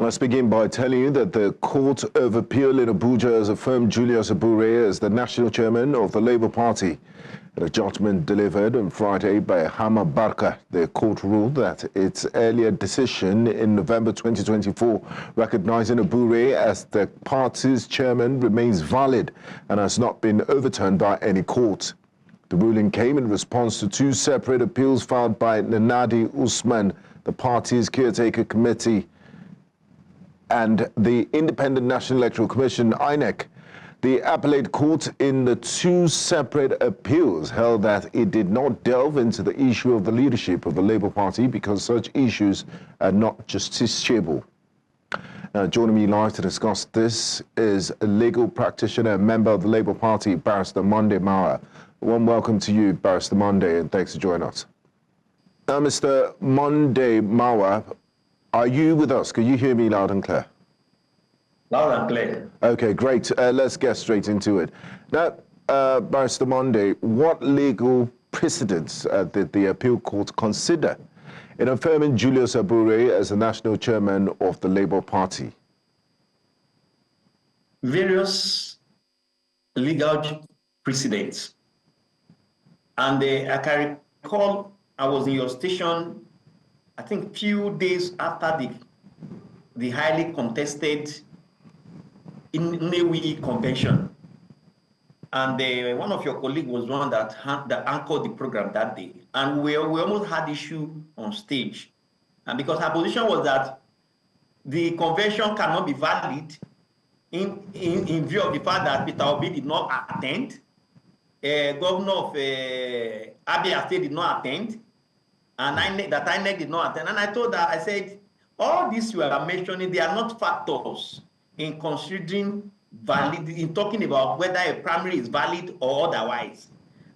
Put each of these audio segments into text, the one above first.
Let's begin by telling you that the Court of Appeal in Abuja has affirmed Julius Abure as the national chairman of the Labour Party. In a judgment delivered on Friday by Hama Barka, the court ruled that its earlier decision in November 2024 recognizing Abure as the party's chairman remains valid and has not been overturned by any court. The ruling came in response to two separate appeals filed by Nnamdi Usman, the party's caretaker committee, and the Independent National Electoral Commission, INEC. The appellate court in the two separate appeals held that it did not delve into the issue of the leadership of the Labour Party because such issues are not justiciable. Now, joining me live to discuss this is a legal practitioner and member of the Labour Party, Barrister Monday Mawar. Warm welcome to you, Barrister Monday, and thanks for joining us. Now, Mr. Monday Mawar, are you with us? Can you hear me loud and clear? Loud and clear. Okay, great. Let's get straight into it. Now, Barrister Monday, what legal precedents did the appeal court consider in affirming Julius Abure as the national chairman of the Labour Party? Various legal precedents. And I can recall I was in your station, I think few days after the highly contested Nnewi convention. And one of your colleagues was one that anchored the program that day. And we almost had issue on stage. And because her position was that the convention cannot be valid in view of the fact that Peter Obi did not attend, governor of Abia State did not attend, and INEC did not attend. And I told her, I said, all these you are mentioning, they are not factors in considering validity, in talking about whether a primary is valid or otherwise.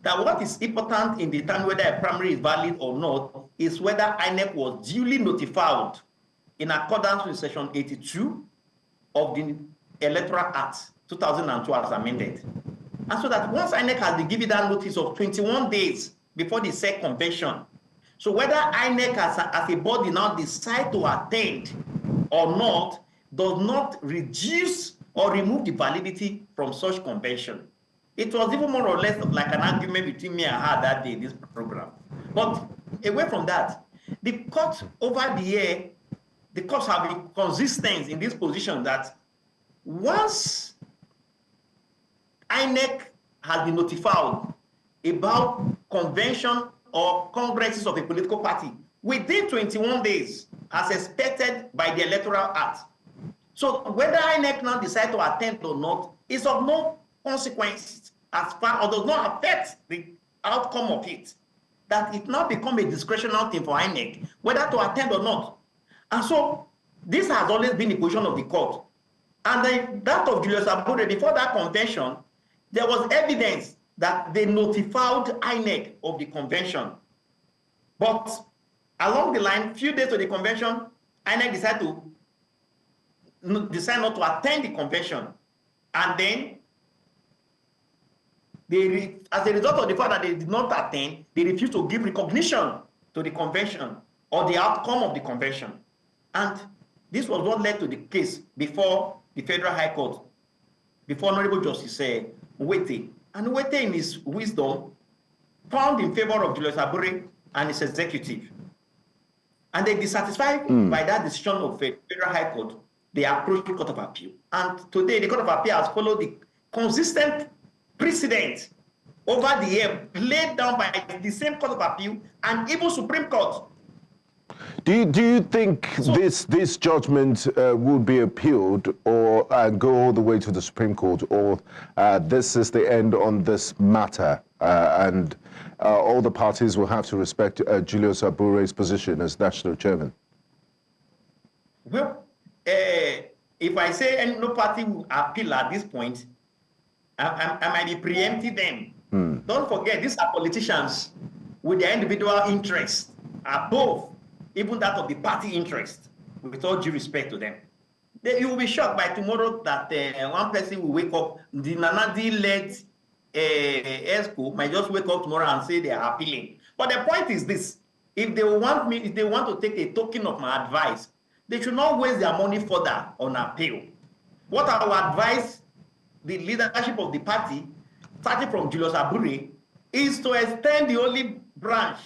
That what is important in determining whether a primary is valid or not is whether INEC was duly notified in accordance with Section 82 of the Electoral Act 2002 as amended. And so that once INEC has been given that notice of 21 days before the said convention, so whether INEC as a body now decide to attend or not does not reduce or remove the validity from such convention. It was even more or less like an argument between me and her that day in this program. But away from that, the court over the year, the courts have been consistent in this position that once INEC has been notified about convention or congresses of a political party within 21 days, as expected by the Electoral Act. So whether INEC now decide to attend or not is of no consequence as far or does not affect the outcome of it. That it now become a discretionary thing for INEC whether to attend or not. And so this has always been the position of the court. And then that of Julius Abure, before that convention, there was evidence that they notified INEC of the convention. But along the line, few days to the convention, INEC decided not to attend the convention. And then, as a result of the fact that they did not attend, they refused to give recognition to the convention or the outcome of the convention. And this was what led to the case before the Federal High Court, before Honorable Justice Wuse. And Wuse, in his wisdom, found in favor of Julius Abure and his executive. And they dissatisfied by that decision of the Federal High Court, they approached the Court of Appeal. And today, the Court of Appeal has followed the consistent precedent over the year laid down by the same Court of Appeal and even Supreme Court. Do you think this judgment would be appealed or go all the way to the Supreme Court, or this is the end on this matter and all the parties will have to respect Julius Abure's position as national chairman? Well, if I say no party will appeal at this point, I might be preempting them. Don't forget, these are politicians with their individual interests above even that of the party interest, with all due respect to them. You will be shocked by tomorrow that one person will wake up, the Nnamdi-led ESCO might just wake up tomorrow and say they are appealing. But the point is this: if they want to take a token of my advice, they should not waste their money further on appeal. What I would advise the leadership of the party, starting from Julius Abure, is to extend the only branch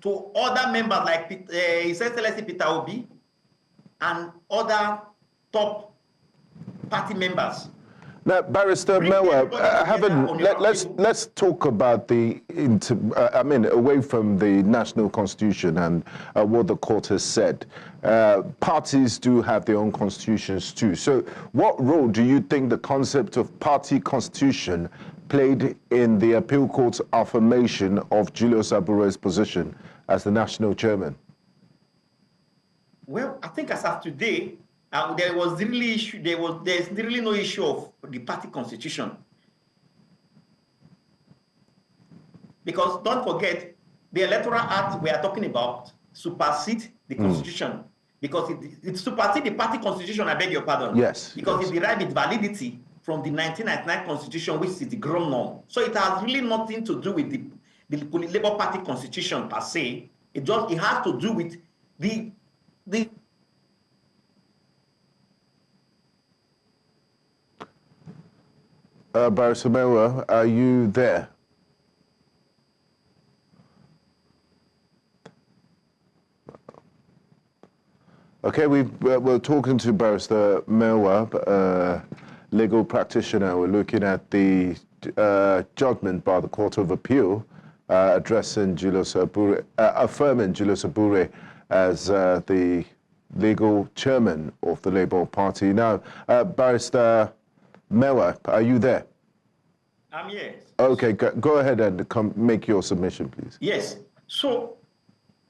to other members like His Excellency Peter Obi and other top party members. Now, Barrister Mewa, let's talk about the, away from the national constitution and what the court has said. Parties do have their own constitutions too. So what role do you think the concept of party constitution played in the appeal court's affirmation of Julius Abure's position as the national chairman? Well, I think as of today, there's really no issue of the party constitution. Because don't forget, the Electoral Act we are talking about supersedes the constitution. Because it supersedes the party constitution, I beg your pardon. Yes. Because it derived its validity from the 1999 constitution, which is the ground norm. So it has really nothing to do with the Labour Party constitution per se. It has to do with the Barrister Mewa, are you there? Okay, we're talking to Barrister Mewa, legal practitioner. We're looking at the judgment by the Court of Appeal addressing Julius Abure, affirming Julius Abure as the legal chairman of the Labour Party. Now, Barrister Mewa, are you there? I'm yes. Okay, go ahead and make your submission, please. Yes. So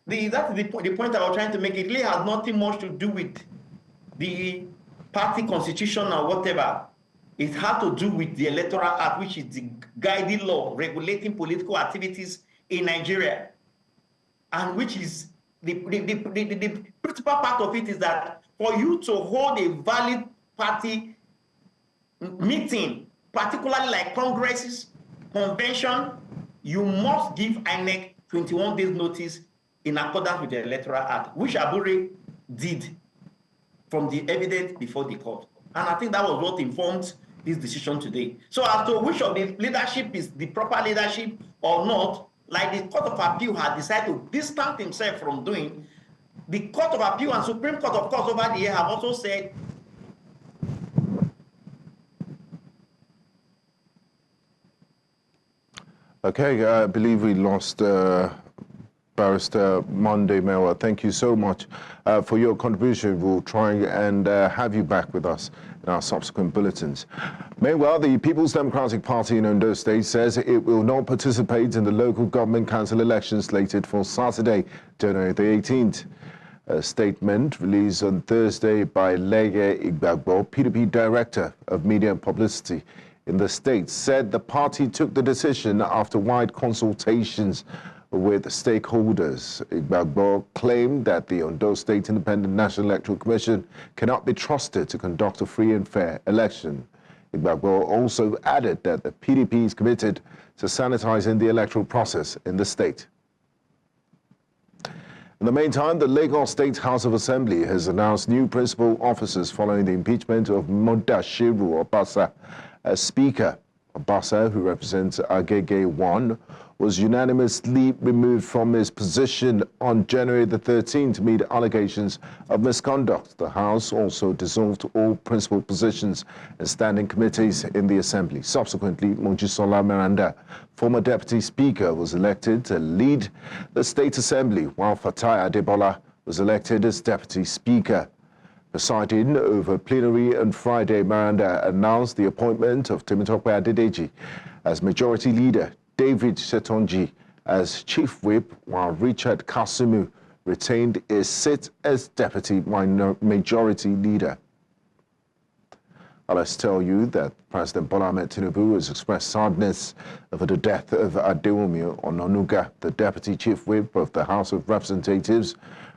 that's the point I was trying to make. It really has nothing much to do with the party constitution or whatever. It has to do with the Electoral Act, which is the guiding law regulating political activities in Nigeria, and which is the principal part of it is that for you to hold a valid party meeting, particularly like congresses, convention, you must give INEC 21 days notice in accordance with the Electoral Act, which Abure did from the evidence before the court. And I think that was what informed this decision today. So as to which of the leadership is the proper leadership or not, like the Court of Appeal had decided to distance himself from doing, the Court of Appeal and Supreme Court, of course, over the year have also said okay, I believe we lost Barrister Monday Mewa. Thank you so much for your contribution. We'll try and have you back with us in our subsequent bulletins. Meanwhile, the People's Democratic Party in Ondo State says it will not participate in the local government council elections slated for Saturday, January the 18th. A statement released on Thursday by Lege Igbagbo, PDP Director of Media and Publicity in the state, said the party took the decision after wide consultations with stakeholders. Igbagbo claimed that the Ondo State Independent National Electoral Commission cannot be trusted to conduct a free and fair election. Igbagbo also added that the PDP is committed to sanitizing the electoral process in the state. In the meantime, the Lagos State House of Assembly has announced new principal officers following the impeachment of Mudashiru Obasa as Speaker. Obasa, who represents Agege 1, was unanimously removed from his position on January the 13th to meet allegations of misconduct. The House also dissolved all principal positions and standing committees in the Assembly. Subsequently, Mojisola Miranda, former Deputy Speaker, was elected to lead the State Assembly, while Fatai Adebola was elected as Deputy Speaker. Presiding over plenary on Friday, Miranda announced the appointment of Temitope Adedeji as Majority Leader, David Shetonji as Chief Whip, while Richard Kasumu retained his seat as Deputy Majority Leader. Let's tell you that President Bola Ahmed Tinubu has expressed sadness over the death of Adewumi Ononuga, the Deputy Chief Whip of the House of Representatives,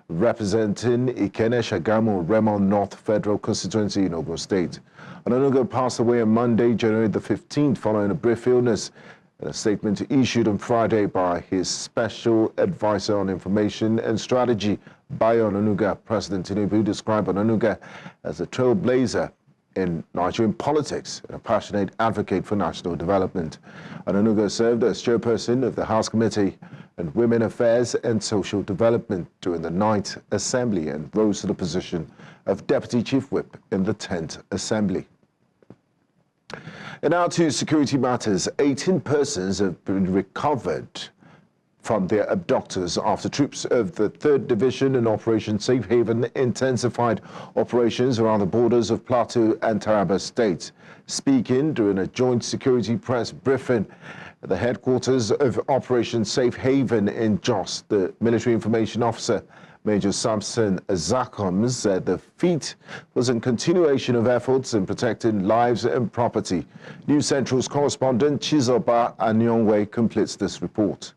representing Ikene Shagamu Remo North Federal Constituency in Ogun State. Ononuga passed away on Monday, January the 15th, following a brief illness. In a statement issued on Friday by his Special Advisor on Information and Strategy, Bayo Onanuga. President Tinubu described Onanuga as a trailblazer in Nigerian politics and a passionate advocate for national development. Onanuga served as chairperson of the House Committee on Women Affairs and Social Development during the 9th Assembly and rose to the position of Deputy Chief Whip in the 10th Assembly. And now to security matters. 18 persons have been recovered from their abductors after troops of the 3rd Division in Operation Safe Haven intensified operations around the borders of Plateau and Taraba states. Speaking during a joint security press briefing at the headquarters of Operation Safe Haven in Jos, the military information officer, Major Samson Zakom, said the feat was in continuation of efforts in protecting lives and property. News Central's correspondent Chizoba Anyongwe completes this report.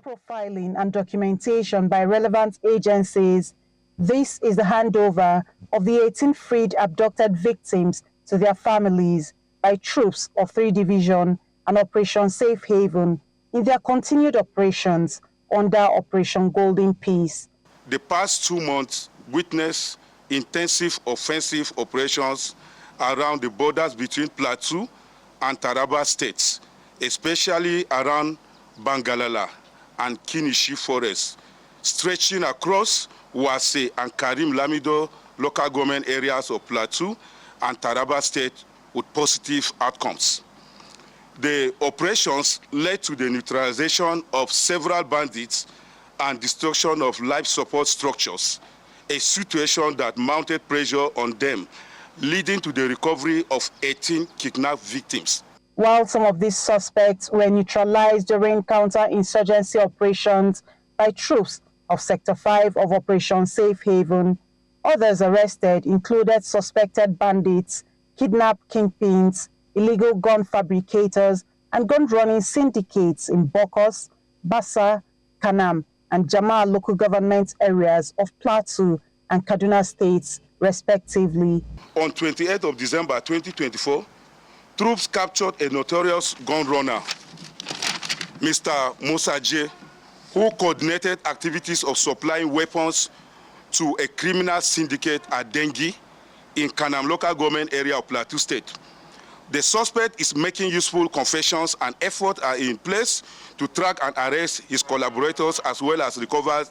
Profiling and documentation by relevant agencies, this is the handover of the 18 freed abducted victims to their families by troops of 3 Division and Operation Safe Haven in their continued operations under Operation Golden Peace. The past 2 months witnessed intensive offensive operations around the borders between Plateau and Taraba states, especially around Bangalala and Kinishi Forest, stretching across Wuse and Karim Lamido local government areas of Plateau and Taraba State with positive outcomes. The operations led to the neutralization of several bandits and destruction of life support structures, a situation that mounted pressure on them, leading to the recovery of 18 kidnapped victims. While some of these suspects were neutralized during counter-insurgency operations by troops of Sector 5 of Operation Safe Haven, others arrested included suspected bandits, kidnapped kingpins, illegal gun fabricators, and gun-running syndicates in Bokos, Bassa, Kanam, and Jamaa local government areas of Plateau and Kaduna states, respectively. On 28th of December 2024, troops captured a notorious gun runner, Mr. Musa J, who coordinated activities of supplying weapons to a criminal syndicate at Dengi in Kanam local government area of Plateau State. The suspect is making useful confessions and efforts are in place to track and arrest his collaborators as well as recover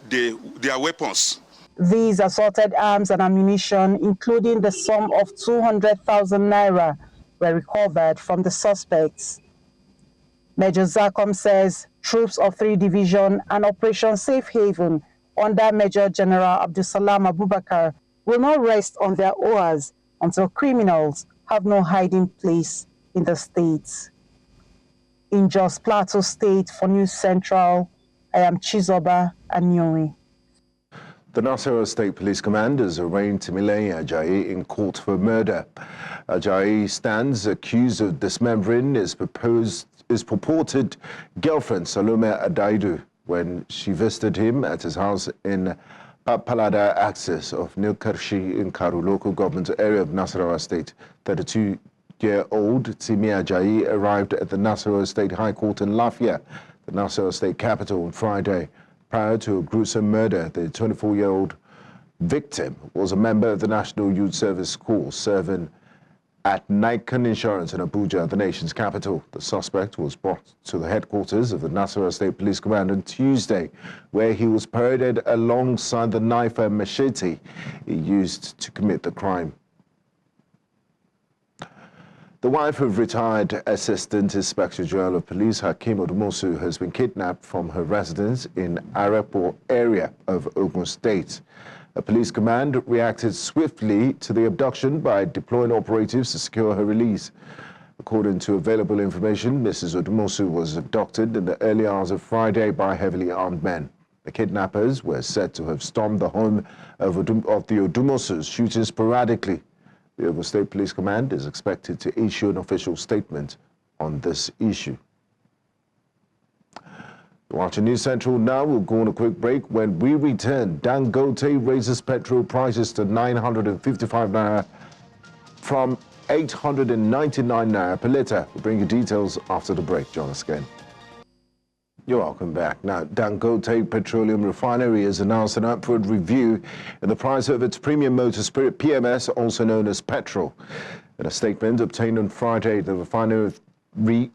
their weapons. These assorted arms and ammunition, including the sum of 200,000 naira, were recovered from the suspects. Major Zakom says troops of 3 Division and Operation Safe Haven under Major General Abdusalam Abubakar will not rest on their oars until criminals have no hiding place in the states. In Jos Plateau State for News Central, I am Chizoba Anyonwe. The Nasarawa State Police Command has arraigned Timileyin Ajayi in court for murder. Ajayi stands accused of dismembering his purported girlfriend Salome Adaidu when she visited him at his house in Papalada axis of Nilkarshi in Karu local government area of Nasarawa State. 32-year-old Timi Ajayi arrived at the Nasarawa State High Court in Lafia, the Nasarawa State capital, on Friday. Prior to a gruesome murder, the 24-year-old victim was a member of the National Youth Service Corps serving at Nikon Insurance in Abuja, the nation's capital. The suspect was brought to the headquarters of the Nasarawa State Police Command on Tuesday, where he was paraded alongside the knife and machete he used to commit the crime. The wife of retired Assistant Inspector General of Police Hakeem Odumosu has been kidnapped from her residence in Arepo area of Ogun State. A police command reacted swiftly to the abduction by deploying operatives to secure her release. According to available information, Mrs. Odumosu was abducted in the early hours of Friday by heavily armed men. The kidnappers were said to have stormed the home of the Odumosus, shooting sporadically. The Ogun State Police Command is expected to issue an official statement on this issue. Watching News Central now, we'll go on a quick break. When we return, Dangote raises petrol prices to 955 naira from 899 naira per litre. We'll bring you details after the break. Join us again. You're welcome back. Now, Dangote Petroleum Refinery has announced an upward review in the price of its premium motor spirit, PMS, also known as petrol. In a statement obtained on Friday, the refinery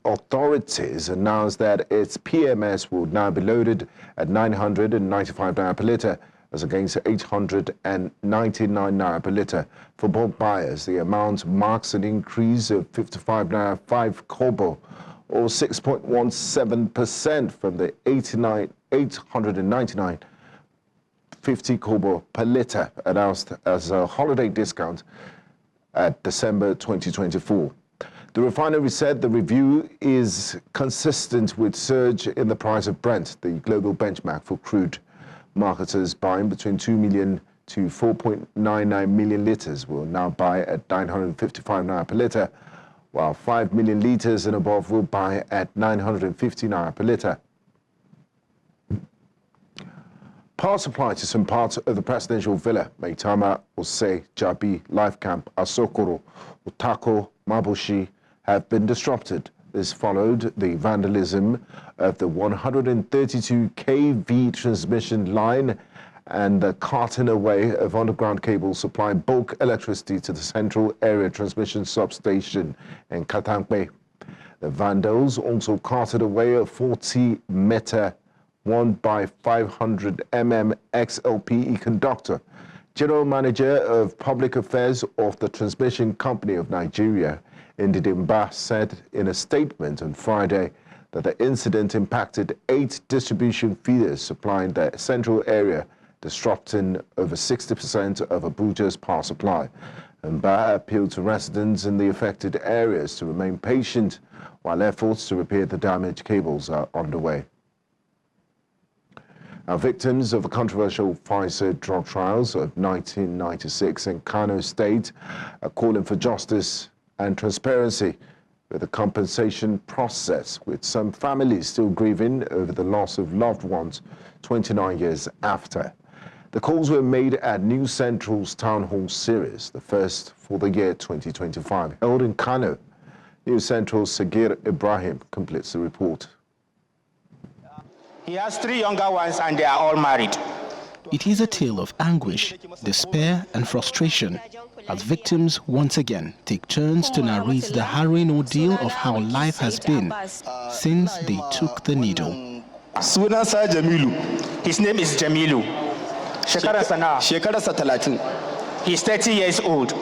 authorities announced that its PMS will now be loaded at 995 naira per litre, as against 899 naira per litre. For bulk buyers, the amount marks an increase of 55 naira 5 kobo, or 6.17% from the 899 50 kobo per litre announced as a holiday discount at December 2024. The refinery said the review is consistent with surge in the price of Brent, the global benchmark for crude. Marketers buying between 2 million to 4.99 million litres will now buy at 955 naira per litre, while 5 million litres and above will buy at 950 naira per litre. Power supply to some parts of the presidential villa, Maitama, Wuse, Jabi, Lifecamp, Asokoro, Utako, Mabushi, have been disrupted. This followed the vandalism of the 132 kV transmission line and the carting away of underground cables supplying bulk electricity to the central area transmission substation in Katampe. The Vandals also carted away a 40-meter 1x500 mm XLPE conductor. General Manager of Public Affairs of the Transmission Company of Nigeria, Ndidi Mbah, said in a statement on Friday that the incident impacted 8 distribution feeders supplying the central area, disrupting over 60% of Abuja's power supply. Mbah appealed to residents in the affected areas to remain patient while efforts to repair the damaged cables are underway. Now, victims of the controversial Pfizer drug trials of 1996 in Kano State are calling for justice and transparency with the compensation process, with some families still grieving over the loss of loved ones 29 years after. The calls were made at New Central's Town Hall series, the first for the year 2025, held in Kano. New Central's Sagir Ibrahim completes the report. He has 3 younger ones and they are all married. It is a tale of anguish, despair and frustration as victims once again take turns to narrate the harrowing ordeal of how life has been since they took the needle. Sunansa Jamilu. His name is Jamilu. Shekarasa 30. He's 30 years old.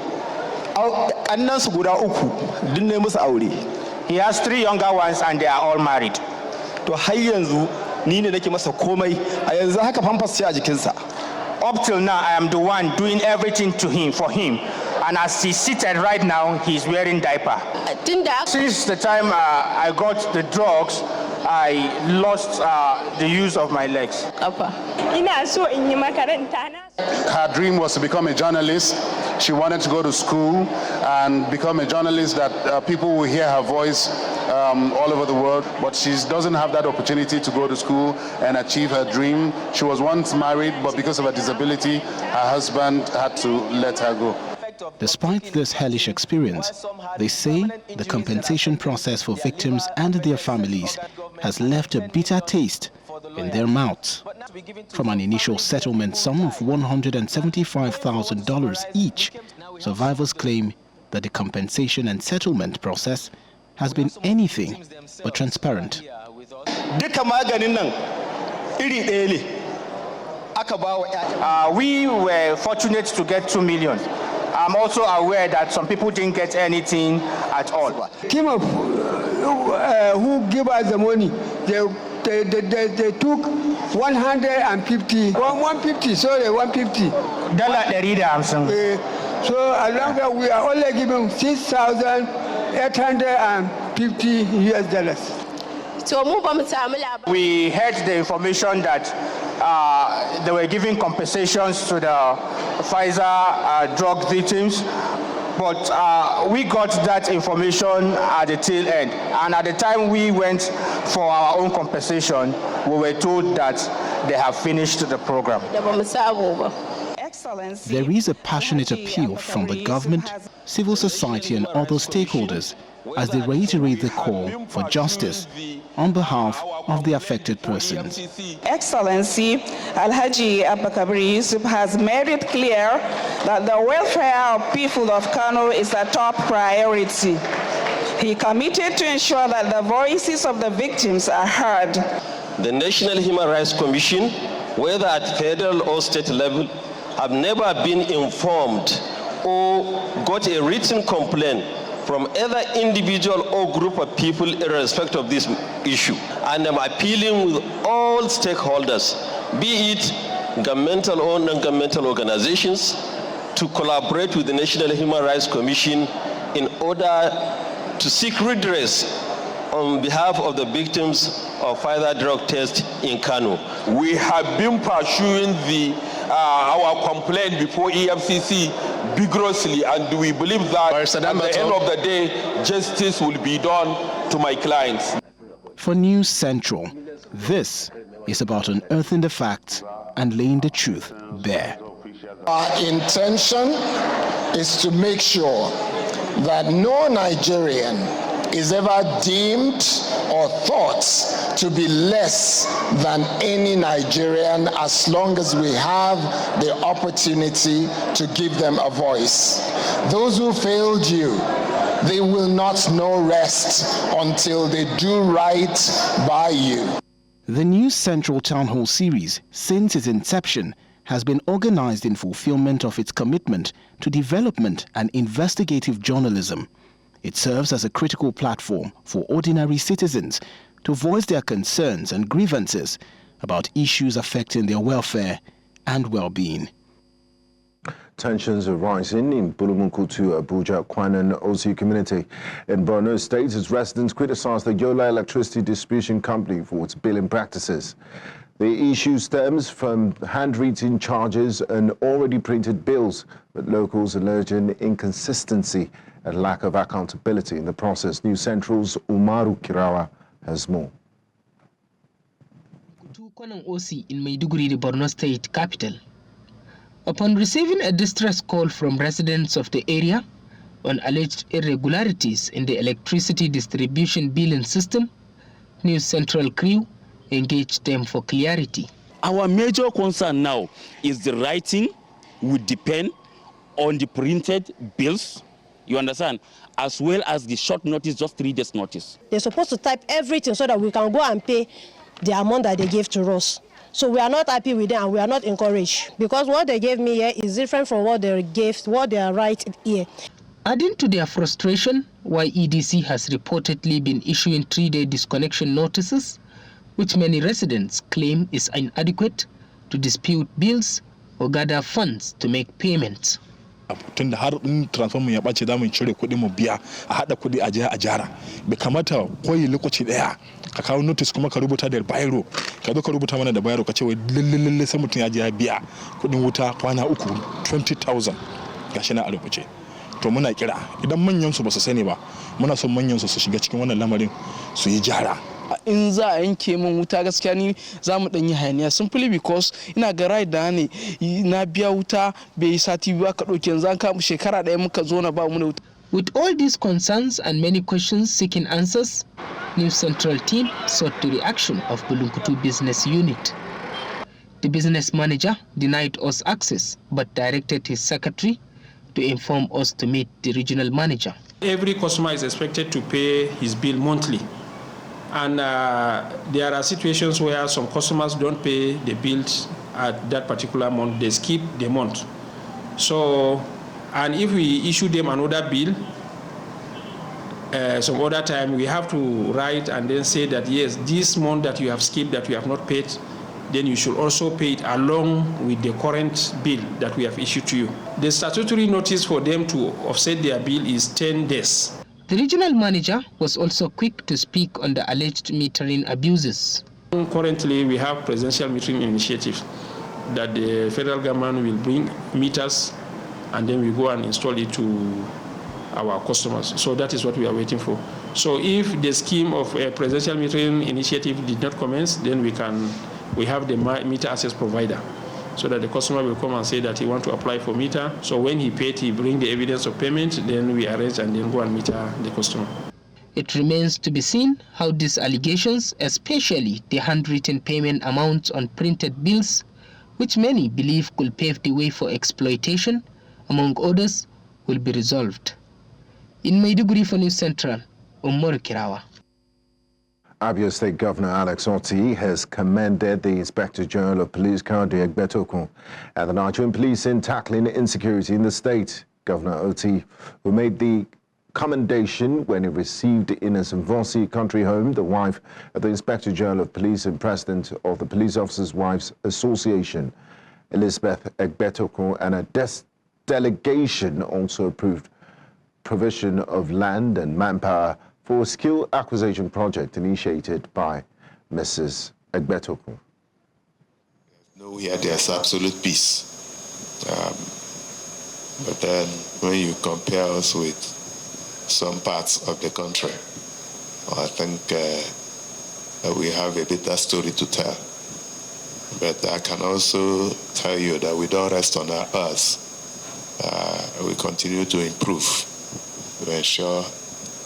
He has 3 younger ones and they are all married. Up till now, I am the one doing everything for him. And as he's seated right now, he's wearing diaper. Since the time I got the drugs, I lost the use of my legs. Her dream was to become a journalist. She wanted to go to school and become a journalist that people will hear her voice all over the world, but she doesn't have that opportunity to go to school and achieve her dream. She was once married, but because of her disability, her husband had to let her go. Despite this hellish experience, they say the compensation process for victims and their families has left a bitter taste in their mouths. From an initial settlement sum of $175,000 each, survivors claim that the compensation and settlement process has been anything but transparent. We were fortunate to get 2 million. I'm also aware that some people didn't get anything at all. Who give us the money? They took 150, 150, sorry, 150. So along that we are only giving $6,850 US. We heard the information that they were giving compensations to the Pfizer drug victims, but we got that information at the tail end. And at the time we went for our own compensation, we were told that they have finished the program. There is a passionate appeal from the government, civil society and other stakeholders as they reiterate the call for justice on behalf of the affected persons. Excellency Alhaji Abakabri Yusuf has made it clear that the welfare of people of Kano is a top priority. He committed to ensure that the voices of the victims are heard. The National Human Rights Commission, whether at federal or state level, have never been informed or got a written complaint from either individual or group of people in respect of this issue. And I'm appealing with all stakeholders, be it governmental or non-governmental organizations, to collaborate with the National Human Rights Commission in order to seek redress on behalf of the victims of further drug test in Kano. We have been pursuing our complaint before EFCC vigorously, and we believe that at the end of the day, justice will be done to my clients. For News Central, this is about unearthing the facts and laying the truth bare. Our intention is to make sure that no Nigerian is ever deemed or thought to be less than any Nigerian, as long as we have the opportunity to give them a voice. Those who failed you, they will not know rest until they do right by you. The News Central Town Hall series, since its inception, has been organized in fulfillment of its commitment to development and investigative journalism. It serves as a critical platform for ordinary citizens to voice their concerns and grievances about issues affecting their welfare and well-being. Tensions are rising in Bulumukutu, Abuja, Kwanan, OC community. In Borno State, its residents criticized the Yola Electricity Distribution Company for its billing practices. The issue stems from handwritten charges and already printed bills, but locals alleging inconsistency and lack of accountability in the process. News Central's Umaru Kirawa has more. Kwanan OC in Maiduguri, the Borno State capital. Upon receiving a distress call from residents of the area on alleged irregularities in the electricity distribution billing system, News Central crew engaged them for clarity. Our major concern now is the writing would depend on the printed bills, you understand, as well as the short notice, just 3 days notice. They're supposed to type everything so that we can go and pay the amount that they gave to us. So we are not happy with them and we are not encouraged, because what they gave me here is different from what they gave, what they are writing here. Adding to their frustration, YEDC has reportedly been issuing 3-day disconnection notices, which many residents claim is inadequate to dispute bills or gather funds to make payments. Tunda har in transformer ya bace zamu cire kuɗi mu biya a hada kuɗi a jiya a jara bai kamata koyi lokaci daya ka kawo notice kuma ka rubuta da bayro ka zo ka rubuta mana da bayro ka ce wai lalle sai mutum ya je ya biya kuɗin wuta kwana 3 20,000 gashi na a rubuce. To muna kira idan manyan su ba su sani ba muna son manyan su shiga cikin wannan lamarin su yi jara. In za a yanke min wuta gaskiya ni za mu dan yi hayaniya simply because ina ga right da ne na biya wuta bai sati biyu aka dauke yanzu an kama shekara daya muka zo na ba mu da wuta. With all these concerns and many questions seeking answers, News Central team sought the reaction of Bulumukutu Business Unit. The business manager denied us access but directed his secretary to inform us to meet the regional manager. Every customer is expected to pay his bill monthly. And there are situations where some customers don't pay the bills at that particular month, they skip the month. So, and if we issue them another bill, some other time we have to write and then say that yes, this month that you have skipped, that you have not paid, then you should also pay it along with the current bill that we have issued to you. The statutory notice for them to offset their bill is 10 days. The regional manager was also quick to speak on the alleged metering abuses. Currently, we have presidential metering initiatives that the federal government will bring meters and then we go and install it to our customers. So that is what we are waiting for. So if the scheme of a presidential metering initiative did not commence, then we have the meter access provider so that the customer will come and say that he wants to apply for meter. So when he paid, he bring the evidence of payment, then we arrange and then go and meter the customer. It remains to be seen how these allegations, especially the handwritten payment amounts on printed bills, which many believe could pave the way for exploitation, among others, will be resolved. In Maiduguri for News Central, Umar Kirawa. Abia State Governor Alex Otti has commended the Inspector General of Police, Kade Egbetokun, and the Nigerian police in tackling insecurity in the state. Governor Otti, who made the commendation when he received in his Mvosi country home the wife of the Inspector General of Police and President of the Police Officers' Wives Association, Elizabeth Egbetokun, and a delegation also approved provision of land and manpower for a skill acquisition project initiated by Mrs. Egbetokun. Nowhere there's absolute peace. But then when you compare us with some parts of the country, I think we have a better story to tell. But I can also tell you that we don't rest on our earth. We continue to improve to ensure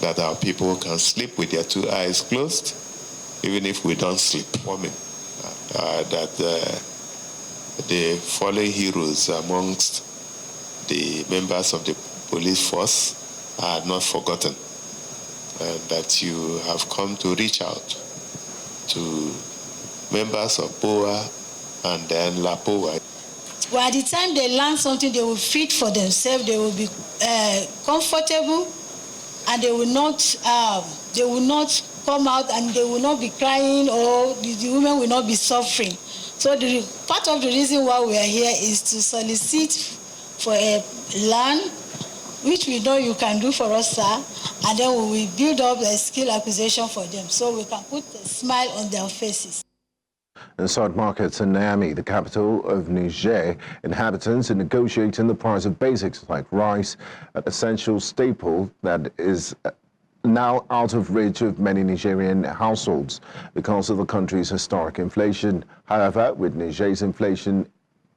that our people can sleep with their two eyes closed, even if we don't sleep. That the fallen heroes amongst the members of the police force are not forgotten, and that you have come to reach out to members of POA and then LAPOA. Well, at the time they learn something, they will fit for themselves, they will be comfortable, and they will not come out and they will not be crying, or the women will not be suffering. So part of the reason why we are here is to solicit for a land, which we know you can do for us, sir, and then we will build up a skill acquisition for them so we can put a smile on their faces. Inside markets in Niamey, the capital of Niger, inhabitants are negotiating the price of basics like rice, an essential staple that is now out of reach of many Nigerian households because of the country's historic inflation. However, with Niger's inflation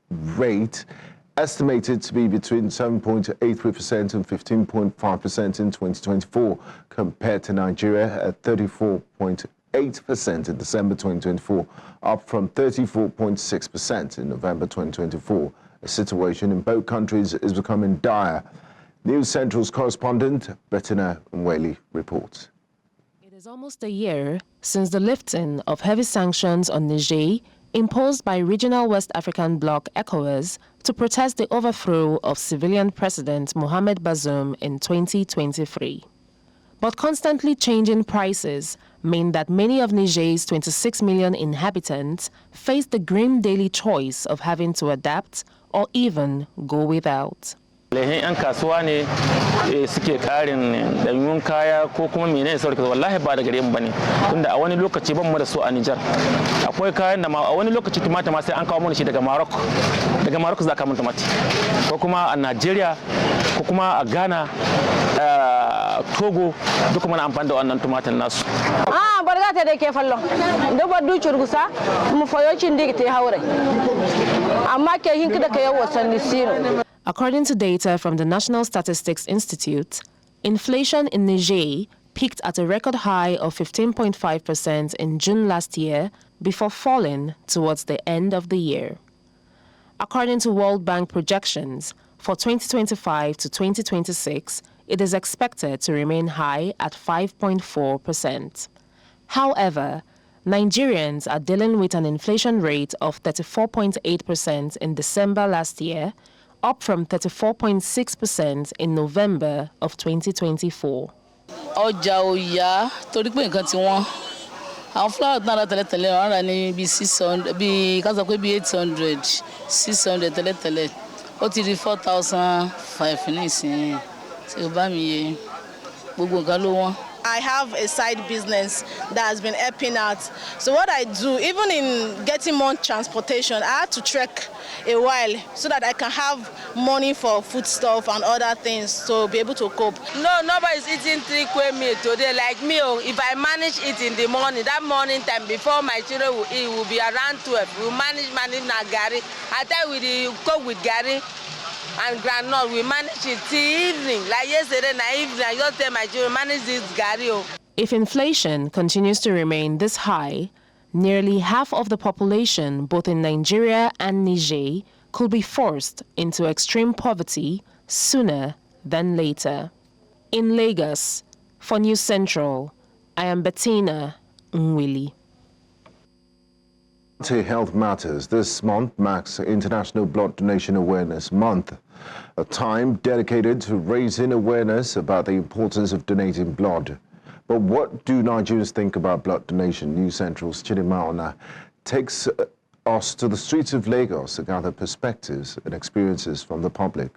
rate estimated to be between 7.83% and 15.5% in 2024, compared to Nigeria at 34.8% in December 2024, up from 34.6% in November 2024. The situation in both countries is becoming dire. News Central's correspondent, Bettina Mweli, reports. It is almost a year since the lifting of heavy sanctions on Niger imposed by regional West African bloc ECOWAS to protest the overthrow of civilian President Mohamed Bazoum in 2023. But constantly changing prices mean that many of Niger's 26 million inhabitants face the grim daily choice of having to adapt or even go without. Lehin 'yan kasuwa ne suke karin danyun kaya ko kuma menene saboda wallahi ba da gare mu bane, tunda a wani lokaci ban mu da su a Niger akwai kayan da ma a wani lokaci tumata ma sai an kawo mana shi daga Morocco za ka mun tumati, ko kuma a Nigeria ko kuma a Ghana, Togo, duka muna amfani da wannan tumatan nasu. Bargata da ke fallon da baddu curgusa mu fayoci ndigite haure amma ke hin kada ka yawo sanni sino. According to data from the National Statistics Institute, inflation in Niger peaked at a record high of 15.5% in June last year before falling towards the end of the year. According to World Bank projections, for 2025 to 2026, it is expected to remain high at 5.4%. However, Nigerians are dealing with an inflation rate of 34.8% in December last year, up from 34.6% in November of 2024. Ọjà ò yá torí pé nǹkan tí wọ́n àwọn flour náà ra tẹ́lẹ̀tẹ́lẹ̀ wọ́n rà ní bí 600 bí ká sọ pé bí 800 600 tẹ́lẹ̀tẹ́lẹ̀ ó ti di 4,500 nísìnyí tí ó bá mi yé gbogbo nǹkan ló wọ́n. I have a side business that has been helping out. So what I do, even in getting more transportation, I had to trek a while so that I can have money for foodstuff and other things to be able to cope. No, nobody's eating 3 kwe meal today like me. If I manage it in the morning, that morning time before my children will eat, will be around 12. We'll manage na gari. I tell we cook with gari and granite. We manage it till evening. Like yesterday night evening, I just tell my children, manage this gari. If inflation continues to remain this high, nearly half of the population, both in Nigeria and Niger, could be forced into extreme poverty sooner than later. In Lagos, for News Central, I am Bettina Nwili. Health Matters. This month marks International Blood Donation Awareness Month, a time dedicated to raising awareness about the importance of donating blood. But what do Nigerians think about blood donation? News Central's Chidima takes us to the streets of Lagos to gather perspectives and experiences from the public.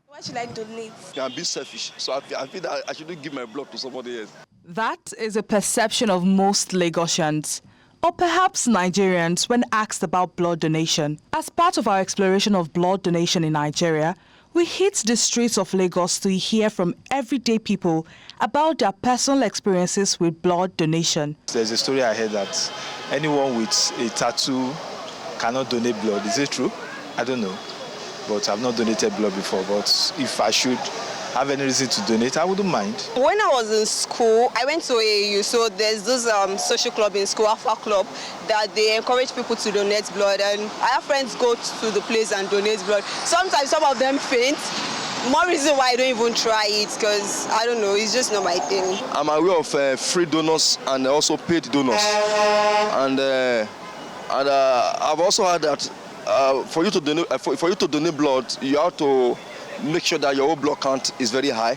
Why should I donate? I'm being selfish, so I feel that I shouldn't give my blood to somebody else. That is a perception of most Lagosians, or perhaps Nigerians, when asked about blood donation. As part of our exploration of blood donation in Nigeria, we hit the streets of Lagos to hear from everyday people about their personal experiences with blood donation. There's a story I heard that anyone with a tattoo cannot donate blood. Is it true? I don't know, but I've not donated blood before. But if I should have any reason to donate, I wouldn't mind. When I was in school, I went to AAU, so there's this social club in school, Alpha Club, that they encourage people to donate blood, and I have friends go to the place and donate blood. Sometimes some of them faint. More reason why I don't even try it, because I don't know, it's just not my thing. I'm aware of free donors and also paid donors, and I've also heard that for you to donate blood, you have to make sure that your blood count is very high.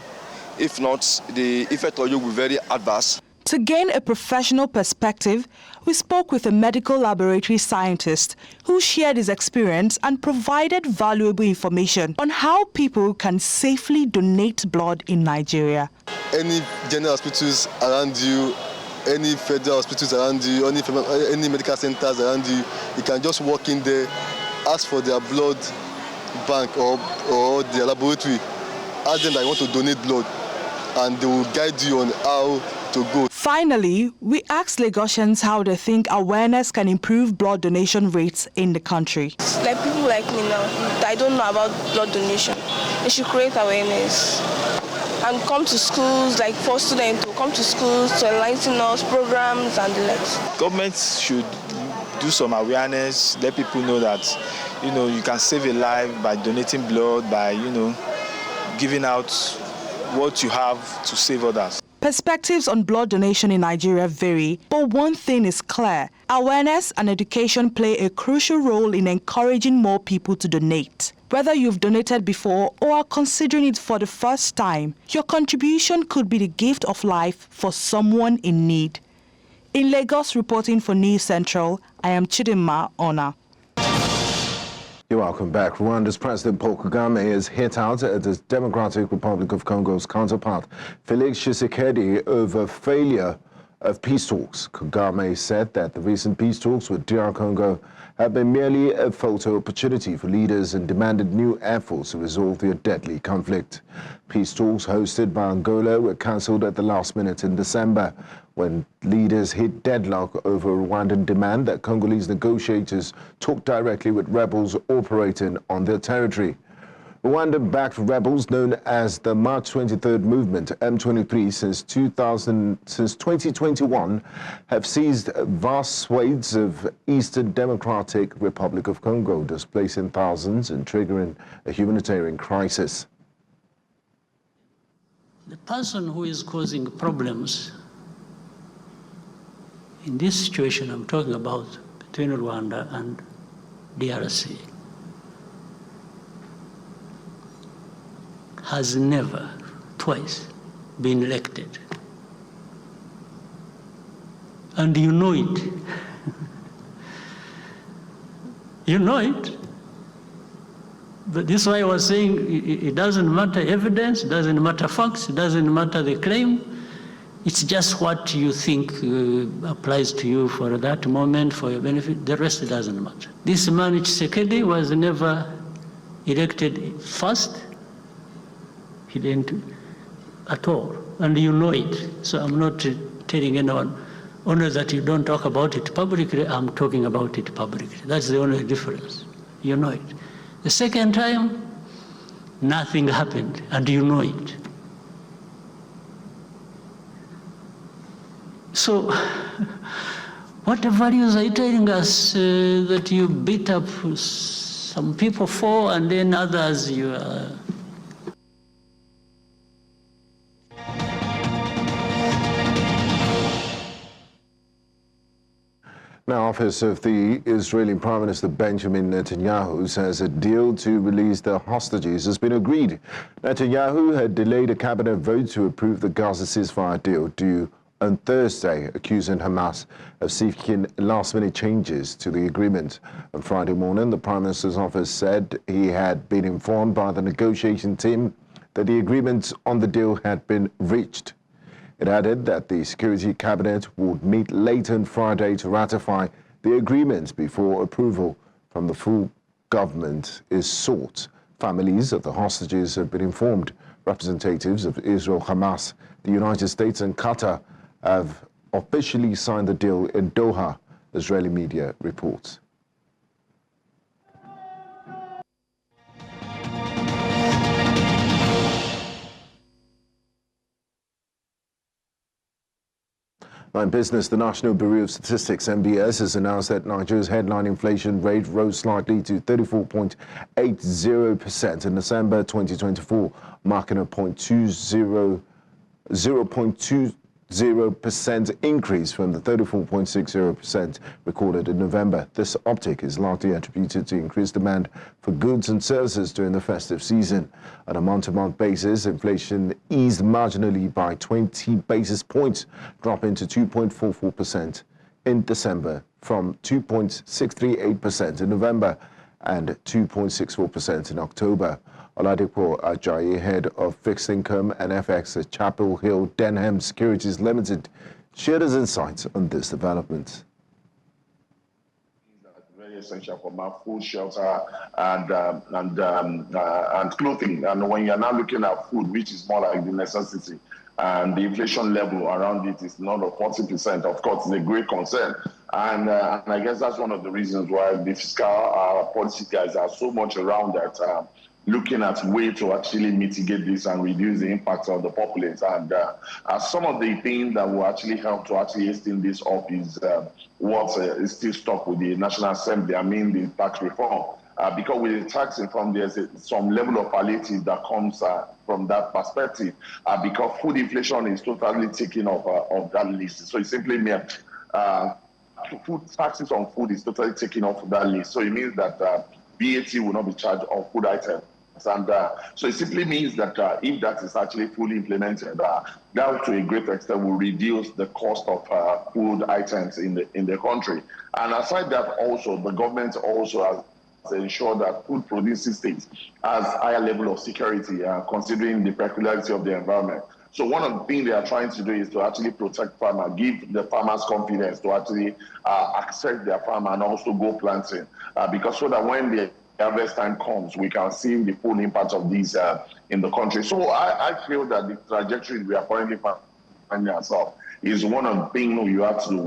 If not, the effect on you will be very adverse. To gain a professional perspective, we spoke with a medical laboratory scientist who shared his experience and provided valuable information on how people can safely donate blood in Nigeria. Any general hospitals around you, any federal hospitals around you, any medical centers around you, you can just walk in there, ask for their blood bank or their laboratory, ask them that you want to donate blood, and they will guide you on how to go. Finally, we asked Lagosians how they think awareness can improve blood donation rates in the country. Like people like me now, I don't know about blood donation. They should create awareness and come to schools, like for students to come to schools to enlighten us, programs and the likes. Governments should do some awareness, let people know that, you can save a life by donating blood, by, giving out what you have to save others. Perspectives on blood donation in Nigeria vary, but one thing is clear. Awareness and education play a crucial role in encouraging more people to donate. Whether you've donated before or are considering it for the first time, your contribution could be the gift of life for someone in need. In Lagos, reporting for News Central, I am Chidima Ona. You're welcome back. Rwanda's President Paul Kagame is hit out at the Democratic Republic of Congo's counterpart, Felix Tshisekedi, over failure of peace talks. Kagame said that the recent peace talks with DR Congo have been merely a photo opportunity for leaders and demanded new efforts to resolve their deadly conflict. Peace talks hosted by Angola were cancelled at the last minute in December, when leaders hit deadlock over a Rwandan demand that Congolese negotiators talk directly with rebels operating on their territory. Rwanda-backed rebels known as the March 23rd Movement, M23, since 2021, have seized vast swathes of Eastern Democratic Republic of Congo, displacing thousands and triggering a humanitarian crisis. The person who is causing problems in this situation I'm talking about between Rwanda and DRC has never, twice, been elected. And you know it. You know it. this is why I was saying it doesn't matter evidence, it doesn't matter facts, it doesn't matter the claim. It's just what you think applies to you for that moment, for your benefit. The rest doesn't matter. This man, Tshisekedi, was never elected first. He didn't at all, and you know it. So I'm not telling anyone, only that you don't talk about it publicly, I'm talking about it publicly. That's the only difference. You know it. The second time, nothing happened, and you know it. So, what values are you telling us that you beat up some people for, and then others you are... Now, office of the Israeli Prime Minister Benjamin Netanyahu says a deal to release the hostages has been agreed. Netanyahu had delayed a cabinet vote to approve the Gaza ceasefire deal due on Thursday, accusing Hamas of seeking last-minute changes to the agreement. On Friday morning, the Prime Minister's office said he had been informed by the negotiation team that the agreement on the deal had been reached. It added that the Security Cabinet would meet later on Friday to ratify the agreement before approval from the full government is sought. Families of the hostages have been informed. Representatives of Israel, Hamas, the United States and Qatar have officially signed the deal in Doha, Israeli media reports. Now in business, the National Bureau of Statistics, NBS, has announced that Nigeria's headline inflation rate rose slightly to 34.80% in December 2024, marking a 0.20% increase from the 34.60% recorded in November. This uptick is largely attributed to increased demand for goods and services during the festive season. On a month-to-month basis, inflation eased marginally by 20 basis points, dropping to 2.44% in December from 2.638% in November and 2.64% in October. Oladipo Ajayi, head of fixed income and FX at Chapel Hill Denham Securities Limited, shared his insights on this development. Very essential for my food, shelter, and clothing. And when you're now looking at food, which is more like the necessity, and the inflation level around it is not of 40%, of course, it's a great concern. And I guess that's one of the reasons why the fiscal policy guys are so much around that, looking at ways to actually mitigate this and reduce the impact of the populace. And some of the things that will actually help to actually hasten this up is what is still stuck with the National Assembly, I mean the tax reform. Because with the tax reform, there's some level of palliative that comes from that perspective, because food inflation is totally taken off of that list. So it simply means food taxes on food is totally taken off of that list. So it means that VAT will not be charged on food items. And so it simply means that if that is actually fully implemented, that to a great extent will reduce the cost of food items in the country. And aside that, also the government also has to ensure that food producing states has higher level of security, considering the peculiarity of the environment. So one of the things they are trying to do is to actually protect farmers, give the farmers confidence to actually accept their farm and also go planting, because so that when the harvest time comes, we can see the full impact of these in the country. So I feel that the trajectory we are currently finding ourselves is one of the things you have to do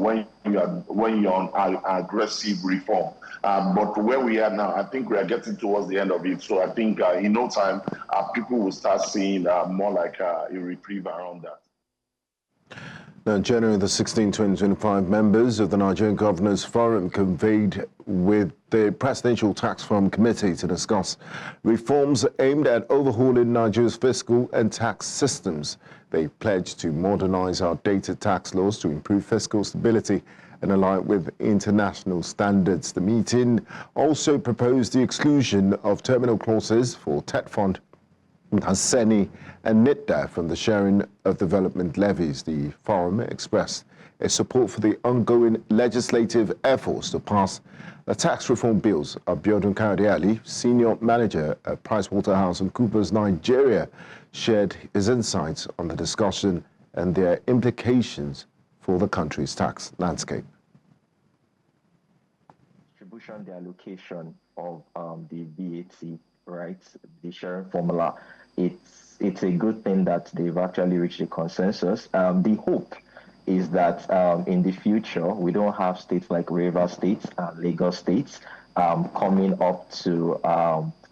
when you're on aggressive reform. But where we are now, I think we are getting towards the end of it. So I think in no time, people will start seeing more like a reprieve around that. Now, in January the 16th, 2025, members of the Nigerian Governors Forum convened with the Presidential Tax Reform Committee to discuss reforms aimed at overhauling Nigeria's fiscal and tax systems. They pledged to modernize outdated tax laws to improve fiscal stability and align with international standards. The meeting also proposed the exclusion of terminal clauses for TET Fund, Hasseni and NITDA from the sharing of development levies. The forum expressed its support for the ongoing legislative efforts to pass the tax reform bills. Abiodun Kayode Ali, senior manager at PricewaterhouseCoopers Nigeria, shared his insights on the discussion and their implications for the country's tax landscape. Distribution, the allocation of the VAT, right, the sharing formula, it's a good thing that they've actually reached a consensus. The hope is that in the future, we don't have states like Rivers States and Lagos States coming up to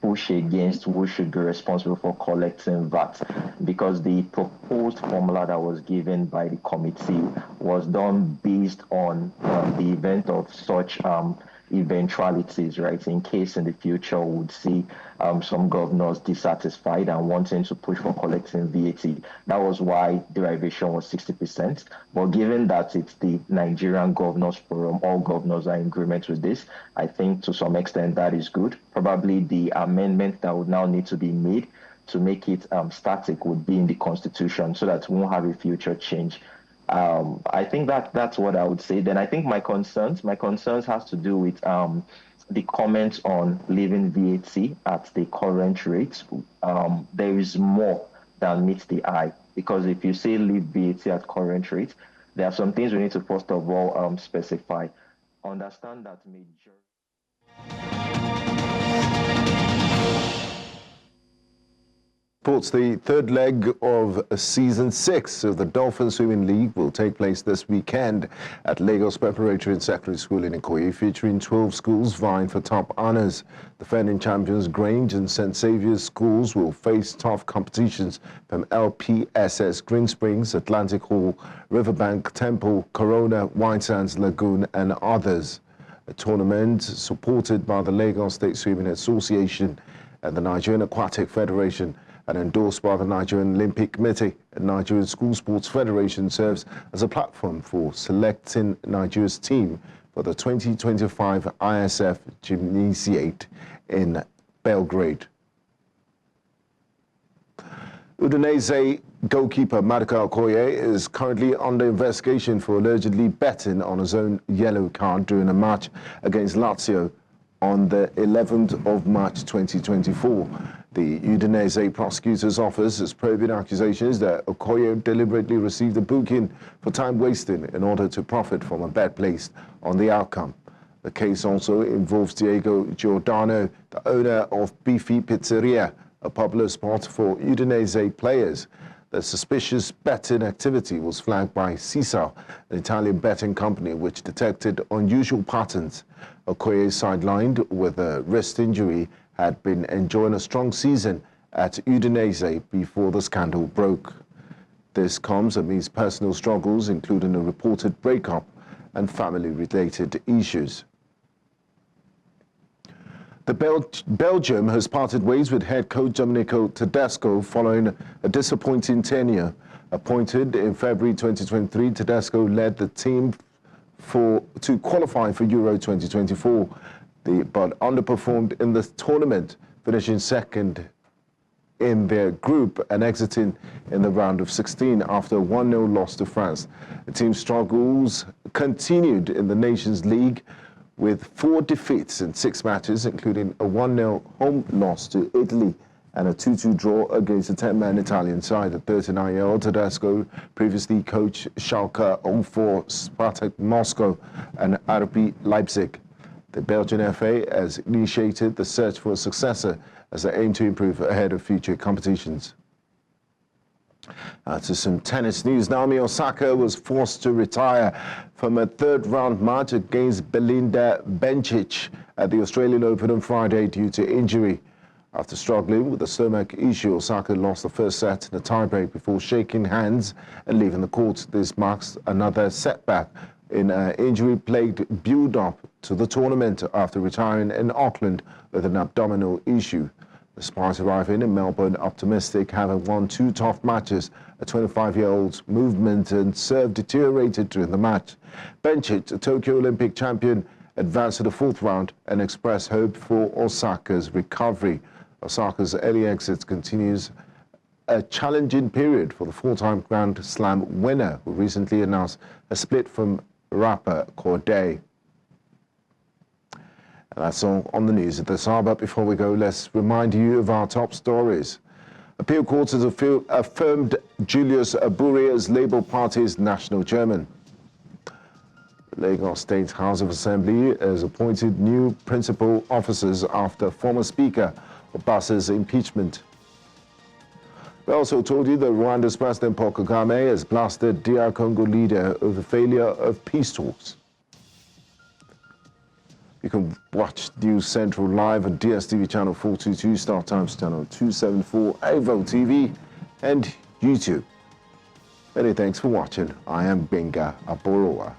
push against who should be responsible for collecting VAT, because the proposed formula that was given by the committee was done based on the event of such eventualities, right? In case in the future we would see some governors dissatisfied and wanting to push for collecting VAT. That was why derivation was 60%. But given that it's the Nigerian Governors Forum, all governors are in agreement with this, I think to some extent that is good. Probably the amendment that would now need to be made to make it static would be in the Constitution, so that we won't have a future change. I think that's what I would say. Then I think my concerns has to do with the comments on leaving VAT at the current rates. There is more than meets the eye, because if you say leave VAT at current rates, there are some things we need to first of all specify. Understand that Sports, the third leg of Season 6 of the Dolphin Swimming League will take place this weekend at Lagos Preparatory and Secondary School in Ikoyi, featuring 12 schools vying for top honors. Defending champions Grange and St. Saviour's schools will face tough competitions from LPSS Green Springs, Atlantic Hall, Riverbank, Temple, Corona, White Sands, Lagoon, and others. A tournament supported by the Lagos State Swimming Association and the Nigerian Aquatic Federation and endorsed by the Nigerian Olympic Committee and Nigerian School Sports Federation, serves as a platform for selecting Nigeria's team for the 2025 ISF Gymnasiate in Belgrade. Udinese goalkeeper Maduka Okoye is currently under investigation for allegedly betting on his own yellow card during a match against Lazio on the 11th of March 2024. The Udinese prosecutor's office is probing accusations that Okoye deliberately received a booking for time wasting in order to profit from a bet placed on the outcome. The case also involves Diego Giordano, the owner of Beefy Pizzeria, a popular spot for Udinese players. The suspicious betting activity was flagged by CISA, an Italian betting company which detected unusual patterns. Okoye, sidelined with a wrist injury, had been enjoying a strong season at Udinese before the scandal broke. This comes amidst personal struggles, including a reported breakup and family-related issues. Belgium has parted ways with head coach Domenico Tedesco following a disappointing tenure. Appointed in February 2023, Tedesco led the team to qualify for Euro 2024, but underperformed in the tournament, finishing second in their group and exiting in the round of 16 after a 1-0 loss to France. The team's struggles continued in the Nations League with 4 defeats in 6 matches, including a 1-0 home loss to Italy and a 2-2 draw against the 10-man Italian side. The 39-year-old Tedesco previously coached Schalke 04, Spartak Moscow, and RB Leipzig. The Belgian FA has initiated the search for a successor as they aim to improve ahead of future competitions. To some tennis news. Naomi Osaka was forced to retire from a third-round match against Belinda Bencic at the Australian Open on Friday due to injury. After struggling with a stomach issue, Osaka lost the first set in a tiebreak before shaking hands and leaving the court. This marks another setback in an injury-plagued build-up to the tournament after retiring in Auckland with an abdominal issue. Despite arriving in Melbourne optimistic, having won 2 tough matches, a 25-year-old's movement and serve deteriorated during the match. Bencic, a Tokyo Olympic champion, advanced to the 4th round and expressed hope for Osaka's recovery. Osaka's early exit continues a challenging period for the four-time Grand Slam winner, who recently announced a split from rapper Corday. And that's all on the news at this hour. But before we go, let's remind you of our top stories. Appeal courts has affirmed Julius Abure as Labour Party's national chairman. The Lagos State House of Assembly has appointed new principal officers after former Speaker Obasa's impeachment. We also told you that Rwanda's President Paul Kagame has blasted DR Congo leader over the failure of peace talks. You can watch News Central live on DSTV channel 422, Star Times channel 274, Avo TV, and YouTube. Many thanks for watching. I am Benga Aboroa.